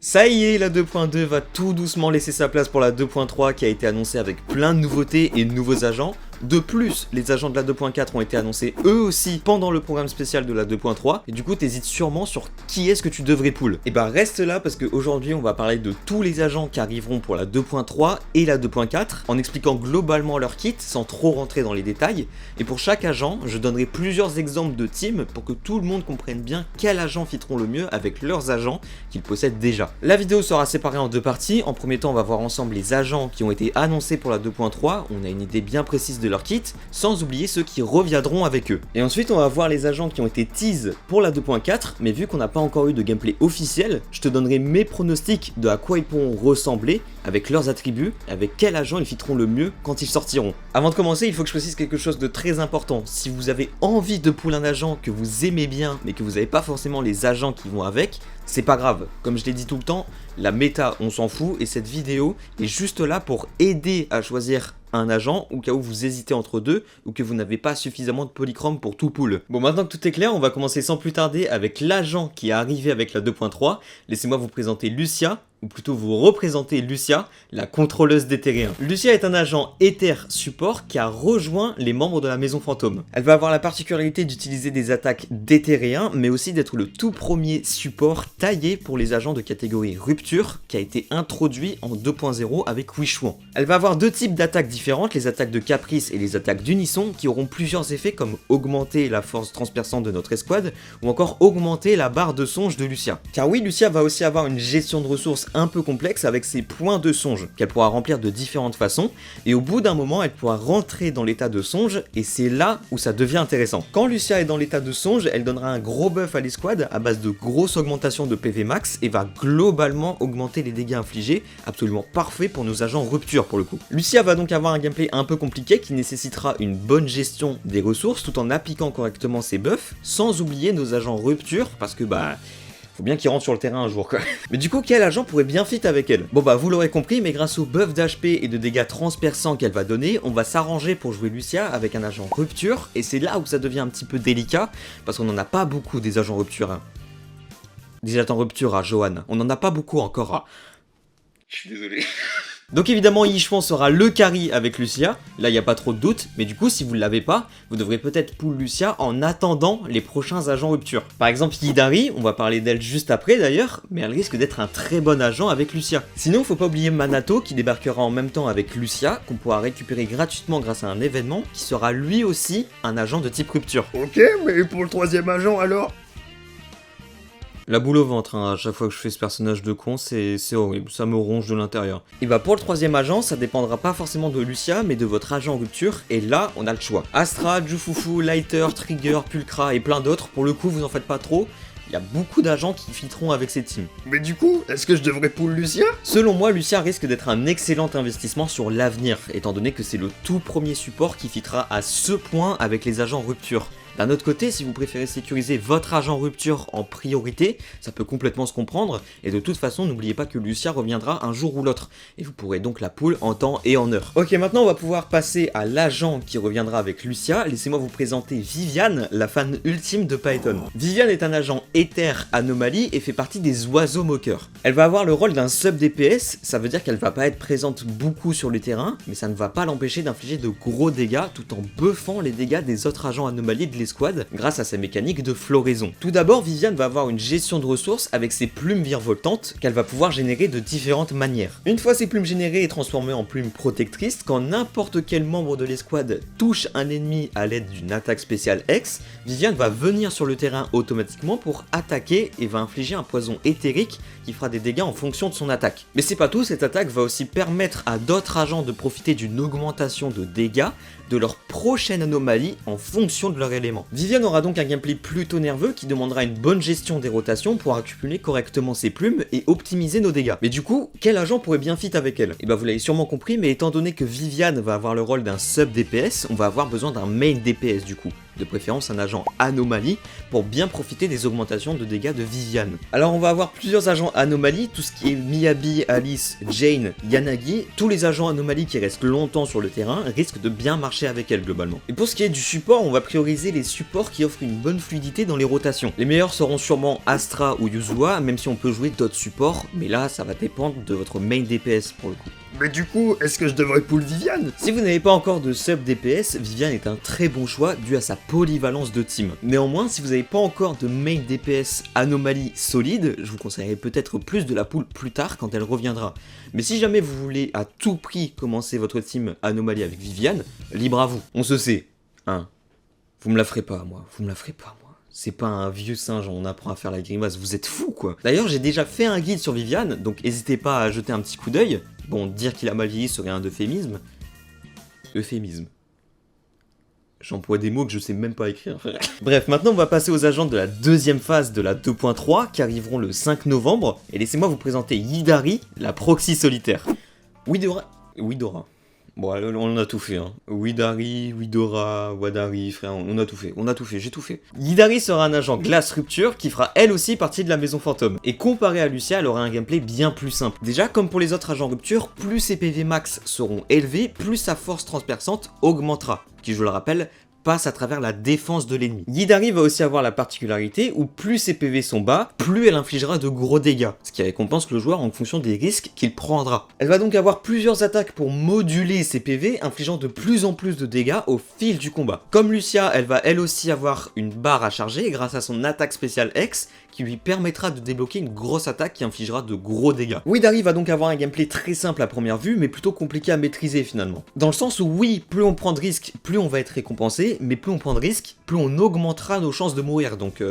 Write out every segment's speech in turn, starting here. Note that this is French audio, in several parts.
Ça y est, la 2.2 va tout doucement laisser sa place pour la 2.3 qui a été annoncée avec plein de nouveautés et de nouveaux agents. De plus, les agents de la 2.4 ont été annoncés eux aussi pendant le programme spécial de la 2.3 et du coup t'hésites sûrement sur qui est-ce que tu devrais pull. Et bah reste là parce qu'aujourd'hui on va parler de tous les agents qui arriveront pour la 2.3 et la 2.4 en expliquant globalement leur kit sans trop rentrer dans les détails. Et pour chaque agent, je donnerai plusieurs exemples de teams pour que tout le monde comprenne bien quels agents fiteront le mieux avec leurs agents qu'ils possèdent déjà. La vidéo sera séparée en deux parties. En premier temps, on va voir ensemble les agents qui ont été annoncés pour la 2.3. On a une idée bien précise de leur kit, sans oublier ceux qui reviendront avec eux. Et ensuite, on va voir les agents qui ont été tease pour la 2.4, mais vu qu'on n'a pas encore eu de gameplay officiel, je te donnerai mes pronostics de à quoi ils pourront ressembler avec leurs attributs, avec quels agents ils fiteront le mieux quand ils sortiront. Avant de commencer, il faut que je précise quelque chose de très important. Si vous avez envie de pull un agent que vous aimez bien, mais que vous n'avez pas forcément les agents qui vont avec, c'est pas grave. Comme je l'ai dit tout le temps, la méta, on s'en fout, et cette vidéo est juste là pour aider à choisir un agent au cas où vous hésitez entre deux ou que vous n'avez pas suffisamment de polychrome pour tout pull. Bon, maintenant que tout est clair, on va commencer sans plus tarder avec l'agent qui est arrivé avec la 2.3. Laissez-moi vous présenter Lucia, ou plutôt vous représenter Lucia, la contrôleuse d'Ethereum. Lucia est un agent Ether support qui a rejoint les membres de la Maison Fantôme. Elle va avoir la particularité d'utiliser des attaques d'Ethereum, mais aussi d'être le tout premier support taillé pour les agents de catégorie rupture qui a été introduit en 2.0 avec Wishwan. Elle va avoir deux types d'attaques différentes, les attaques de caprice et les attaques d'unisson, qui auront plusieurs effets comme augmenter la force transperçante de notre escouade ou encore augmenter la barre de songe de Lucia. Car oui, Lucia va aussi avoir une gestion de ressources un peu complexe avec ses points de songe qu'elle pourra remplir de différentes façons et au bout d'un moment elle pourra rentrer dans l'état de songe et c'est là où ça devient intéressant. Quand Lucia est dans l'état de songe, elle donnera un gros buff à l'escouade à base de grosses augmentations de PV max et va globalement augmenter les dégâts infligés, absolument parfait pour nos agents rupture pour le coup. Lucia va donc avoir un gameplay un peu compliqué qui nécessitera une bonne gestion des ressources tout en appliquant correctement ses buffs sans oublier nos agents rupture parce que faut bien qu'il rentre sur le terrain un jour quoi. Mais du coup, quel agent pourrait bien fit avec elle? Bon vous l'aurez compris, mais grâce au buff d'HP et de dégâts transperçants qu'elle va donner, on va s'arranger pour jouer Lucia avec un agent rupture, et c'est là où ça devient un petit peu délicat, parce qu'on n'en a pas beaucoup des agents rupture. Hein. Des agents rupture à Johan, on n'en a pas beaucoup encore. Hein. Je suis désolé. Donc évidemment Yichwan sera le carry avec Lucia, là il n'y a pas trop de doute, mais du coup si vous ne l'avez pas, vous devrez peut-être pull Lucia en attendant les prochains agents rupture. Par exemple Yidari, on va parler d'elle juste après d'ailleurs, mais elle risque d'être un très bon agent avec Lucia. Sinon faut pas oublier Manato qui débarquera en même temps avec Lucia, qu'on pourra récupérer gratuitement grâce à un événement, qui sera lui aussi un agent de type rupture. Ok, mais pour le troisième agent alors? La boule au ventre, hein, à chaque fois que je fais ce personnage de con, c'est horrible, ça me ronge de l'intérieur. Et pour le troisième agent, ça dépendra pas forcément de Lucia, mais de votre agent rupture, et là, on a le choix. Astra, Jufufu, Lighter, Trigger, Pulcra et plein d'autres, pour le coup, vous en faites pas trop. Il y a beaucoup d'agents qui filtreront avec ces teams. Mais du coup, est-ce que je devrais pull Lucia? Selon moi, Lucia risque d'être un excellent investissement sur l'avenir, étant donné que c'est le tout premier support qui fitera à ce point avec les agents rupture. D'un autre côté, si vous préférez sécuriser votre agent rupture en priorité, ça peut complètement se comprendre, et de toute façon, n'oubliez pas que Lucia reviendra un jour ou l'autre, et vous pourrez donc la pull en temps et en heure. Ok, maintenant on va pouvoir passer à l'agent qui reviendra avec Lucia. Laissez-moi vous présenter Viviane, la fan ultime de Python. Viviane est un agent Ether anomalie et fait partie des oiseaux moqueurs. Elle va avoir le rôle d'un sub DPS, ça veut dire qu'elle va pas être présente beaucoup sur le terrain, mais ça ne va pas l'empêcher d'infliger de gros dégâts tout en buffant les dégâts des autres agents anomalies de l'escouade grâce à sa mécanique de floraison. Tout d'abord, Viviane va avoir une gestion de ressources avec ses plumes virevoltantes qu'elle va pouvoir générer de différentes manières. Une fois ces plumes générées et transformées en plumes protectrices, quand n'importe quel membre de l'escouade touche un ennemi à l'aide d'une attaque spéciale X, Viviane va venir sur le terrain automatiquement pour attaquer et va infliger un poison éthérique qui fera des dégâts en fonction de son attaque. Mais c'est pas tout, cette attaque va aussi permettre à d'autres agents de profiter d'une augmentation de dégâts de leur prochaine anomalie en fonction de leur élément. Viviane aura donc un gameplay plutôt nerveux qui demandera une bonne gestion des rotations pour accumuler correctement ses plumes et optimiser nos dégâts. Mais du coup, quel agent pourrait bien fit avec elle? Et vous l'avez sûrement compris, mais étant donné que Viviane va avoir le rôle d'un sub DPS, on va avoir besoin d'un main DPS du coup. de préférence un agent anomalie, pour bien profiter des augmentations de dégâts de Viviane. Alors on va avoir plusieurs agents anomalies, tout ce qui est Miyabi, Alice, Jane, Yanagi, tous les agents anomalies qui restent longtemps sur le terrain risquent de bien marcher avec elle globalement. Et pour ce qui est du support, on va prioriser les supports qui offrent une bonne fluidité dans les rotations. Les meilleurs seront sûrement Astra ou Yuzua, même si on peut jouer d'autres supports, mais là ça va dépendre de votre main DPS pour le coup. Mais du coup, est-ce que je devrais pull Viviane? Si vous n'avez pas encore de sub DPS, Viviane est un très bon choix dû à sa polyvalence de team. Néanmoins, si vous n'avez pas encore de main DPS anomalie solide, je vous conseillerais peut-être plus de la pull plus tard quand elle reviendra. Mais si jamais vous voulez à tout prix commencer votre team anomalie avec Viviane, libre à vous. On se sait, hein. Vous me la ferez pas, moi. Vous me la ferez pas, moi. C'est pas un vieux singe, on apprend à faire la grimace, vous êtes fous quoi. D'ailleurs, j'ai déjà fait un guide sur Viviane, donc n'hésitez pas à jeter un petit coup d'œil. Bon, dire qu'il a mal vieilli serait un euphémisme. Euphémisme. J'emploie des mots que je sais même pas écrire. Bref, maintenant on va passer aux agents de la deuxième phase de la 2.3 qui arriveront le 5 novembre. Et laissez-moi vous présenter Yidari, la proxy solitaire. Widora. Bon, on a tout fait, hein. Widari, Widora, Wadari, frère, on a tout fait, j'ai tout fait. Yidari sera un agent glace rupture qui fera elle aussi partie de la maison fantôme. Et comparé à Lucia, elle aura un gameplay bien plus simple. Déjà, comme pour les autres agents rupture, plus ses PV max seront élevés, plus sa force transperçante augmentera. Qui, je le rappelle, passe à travers la défense de l'ennemi. Yidari va aussi avoir la particularité où plus ses PV sont bas, plus elle infligera de gros dégâts, ce qui récompense le joueur en fonction des risques qu'il prendra. Elle va donc avoir plusieurs attaques pour moduler ses PV, infligeant de plus en plus de dégâts au fil du combat. Comme Lucia, elle va elle aussi avoir une barre à charger grâce à son attaque spéciale X, qui lui permettra de débloquer une grosse attaque qui infligera de gros dégâts. Widari va donc avoir un gameplay très simple à première vue, mais plutôt compliqué à maîtriser finalement. Dans le sens où oui, plus on prend de risques, plus on va être récompensé, mais plus on prend de risques, plus on augmentera nos chances de mourir, donc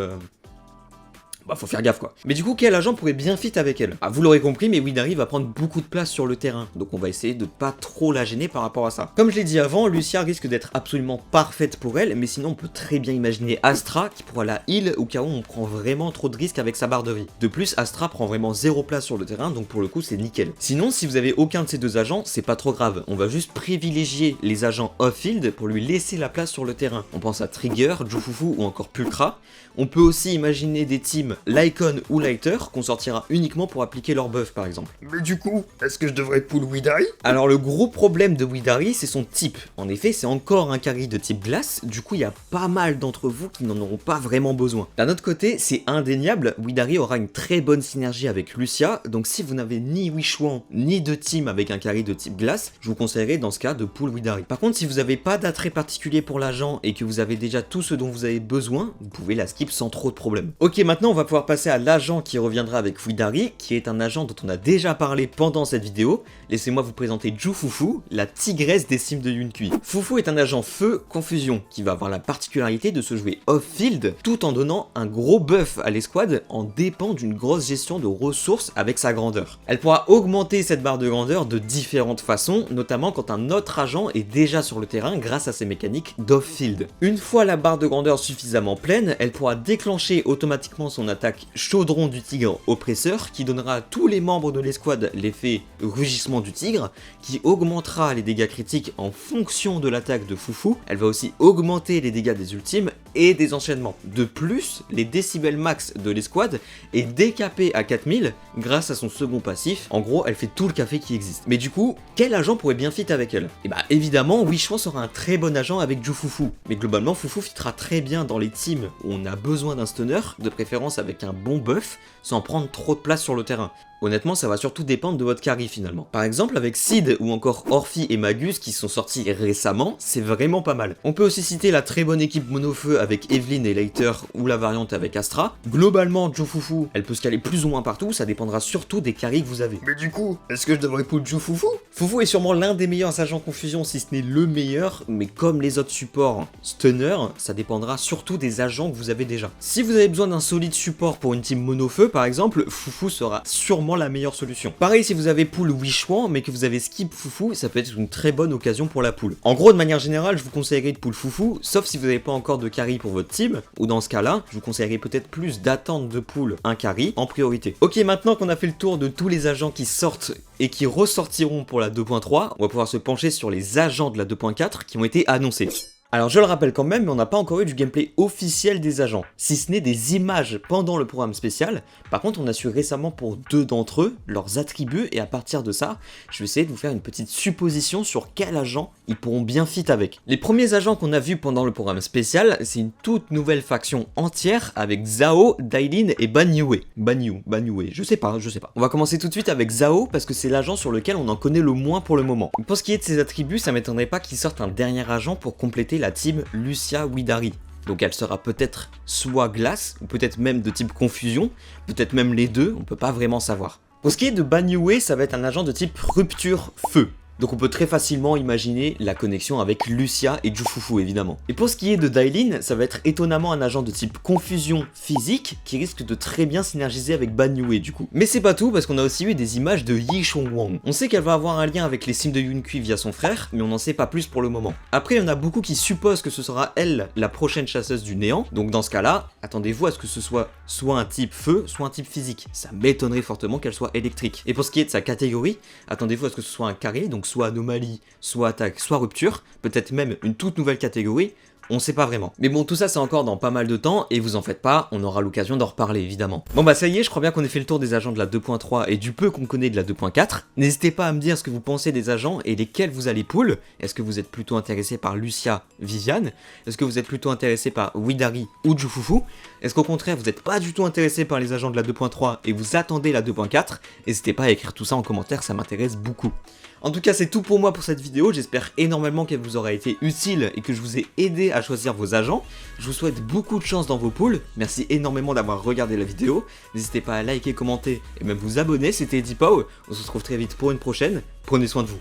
bah faut faire gaffe quoi. Mais du coup, quel agent pourrait bien fit avec elle? Ah, vous l'aurez compris, mais Widari va prendre beaucoup de place sur le terrain, donc on va essayer de pas trop la gêner par rapport à ça. Comme je l'ai dit avant, Lucia risque d'être absolument parfaite pour elle, mais sinon on peut très bien imaginer Astra qui pourra la heal au cas où on prend vraiment trop de risques avec sa barre de vie. De plus, Astra prend vraiment zéro place sur le terrain, donc pour le coup c'est nickel. Sinon, si vous avez aucun de ces deux agents, c'est pas trop grave, on va juste privilégier les agents off-field pour lui laisser la place sur le terrain. On pense à Trigger, Jufufu ou encore Pulcra. On peut aussi imaginer des teams Lycon ou Lighter qu'on sortira uniquement pour appliquer leur buff par exemple. Mais du coup, est-ce que je devrais pull Widari? Alors le gros problème de Widari, c'est son type. En effet, c'est encore un carry de type glace, du coup il y a pas mal d'entre vous qui n'en auront pas vraiment besoin. D'un autre côté, c'est indéniable, Widari aura une très bonne synergie avec Lucia, donc si vous n'avez ni Wichouan ni de team avec un carry de type glace, je vous conseillerais dans ce cas de pull Widari. Par contre, si vous n'avez pas d'attrait particulier pour l'agent et que vous avez déjà tout ce dont vous avez besoin, vous pouvez la skip sans trop de problèmes. Ok, maintenant on va pouvoir passer à l'agent qui reviendra avec Widari, qui est un agent dont on a déjà parlé pendant cette vidéo. Laissez-moi vous présenter Jufufu, la tigresse des sims de Yunkui. Fufu est un agent feu confusion, qui va avoir la particularité de se jouer off-field, tout en donnant un gros buff à l'escouade en dépend d'une grosse gestion de ressources avec sa grandeur. Elle pourra augmenter cette barre de grandeur de différentes façons, notamment quand un autre agent est déjà sur le terrain grâce à ses mécaniques d'off-field. Une fois la barre de grandeur suffisamment pleine, elle pourra déclencher automatiquement son attaque Chaudron du Tigre Oppresseur qui donnera à tous les membres de l'escouade l'effet Rugissement du Tigre qui augmentera les dégâts critiques en fonction de l'attaque de Fufu. Elle va aussi augmenter les dégâts des ultimes et des enchaînements. De plus, les décibels max de l'escouade est décapé à 4000 grâce à son second passif. En gros, elle fait tout le café qui existe. Mais du coup, quel agent pourrait bien fit avec elle? Et bah évidemment, Wichouan sera un très bon agent avec Jufufu. Mais globalement, Fufu fitera très bien dans les teams où on a besoin d'un stunner, de préférence avec un bon buff, sans prendre trop de place sur le terrain. Honnêtement, ça va surtout dépendre de votre carry finalement. Par exemple, avec Sid ou encore Orphi et Magus qui sont sortis récemment, c'est vraiment pas mal. On peut aussi citer la très bonne équipe monofeu avec Evelyn et Leiter ou la variante avec Astra. Globalement, Jufufu, elle peut se caler plus ou moins partout, ça dépendra surtout des carries que vous avez. Mais du coup, est-ce que je devrais pull Jufufu? Fufu est sûrement l'un des meilleurs agents confusion, si ce n'est le meilleur, mais comme les autres supports stunner, ça dépendra surtout des agents que vous avez déjà. Si vous avez besoin d'un solide support pour une team monofeu par exemple, Fufu sera sûrement la meilleure solution. Pareil si vous avez pull Wichouan mais que vous avez skip Fufu, ça peut être une très bonne occasion pour la pull. En gros, de manière générale, je vous conseillerais de pull Fufu, sauf si vous n'avez pas encore de carry pour votre team, ou dans ce cas-là, je vous conseillerais peut-être plus d'attendre de pull un carry en priorité. Ok, maintenant qu'on a fait le tour de tous les agents qui sortent et qui ressortiront pour la 2.3, on va pouvoir se pencher sur les agents de la 2.4 qui ont été annoncés. Alors je le rappelle quand même, mais on n'a pas encore eu du gameplay officiel des agents, si ce n'est des images pendant le programme spécial. Par contre on a su récemment pour 2 d'entre eux, leurs attributs, et à partir de ça, je vais essayer de vous faire une petite supposition sur quel agent ils pourront bien fit avec. Les premiers agents qu'on a vus pendant le programme spécial, c'est une toute nouvelle faction entière avec Zhao, Dailin et Banyue. Banyue, je sais pas. On va commencer tout de suite avec Zhao parce que c'est l'agent sur lequel on en connaît le moins pour le moment. Pour ce qui est de ses attributs, ça m'étonnerait pas qu'il sorte un dernier agent pour compléter la team Lucia Widari. Donc elle sera peut-être soit glace, ou peut-être même de type confusion, peut-être même les deux, on peut pas vraiment savoir. Pour ce qui est de Banyue, ça va être un agent de type rupture feu. Donc on peut très facilement imaginer la connexion avec Lucia et Jufufu évidemment. Et pour ce qui est de Dailin, ça va être étonnamment un agent de type confusion physique qui risque de très bien synergiser avec Banyue du coup. Mais c'est pas tout parce qu'on a aussi eu des images de Yi Chongwang. On sait qu'elle va avoir un lien avec les cimes de Yunkui via son frère, mais on n'en sait pas plus pour le moment. Après il y en a beaucoup qui supposent que ce sera elle la prochaine chasseuse du néant, donc dans ce cas-là, attendez-vous à ce que ce soit un type feu, soit un type physique. Ça m'étonnerait fortement qu'elle soit électrique. Et pour ce qui est de sa catégorie, attendez-vous à ce que ce soit un carré, donc soit anomalie, soit attaque, soit rupture, peut-être même une toute nouvelle catégorie, on sait pas vraiment. Mais bon, tout ça c'est encore dans pas mal de temps, et vous en faites pas, on aura l'occasion d'en reparler évidemment. Bon bah ça y est, je crois bien qu'on ait fait le tour des agents de la 2.3 et du peu qu'on connaît de la 2.4. N'hésitez pas à me dire ce que vous pensez des agents et lesquels vous allez pull. Est-ce que vous êtes plutôt intéressé par Lucia, Viviane? Est-ce que vous êtes plutôt intéressé par Widari ou Jufufu? Est-ce qu'au contraire vous n'êtes pas du tout intéressé par les agents de la 2.3 et vous attendez la 2.4? N'hésitez pas à écrire tout ça en commentaire, ça m'intéresse beaucoup. En tout cas, c'est tout pour moi pour cette vidéo, j'espère énormément qu'elle vous aura été utile et que je vous ai aidé à choisir vos agents. Je vous souhaite beaucoup de chance dans vos pools, merci énormément d'avoir regardé la vidéo, n'hésitez pas à liker, commenter et même vous abonner, c'était Edipao, on se retrouve très vite pour une prochaine, prenez soin de vous.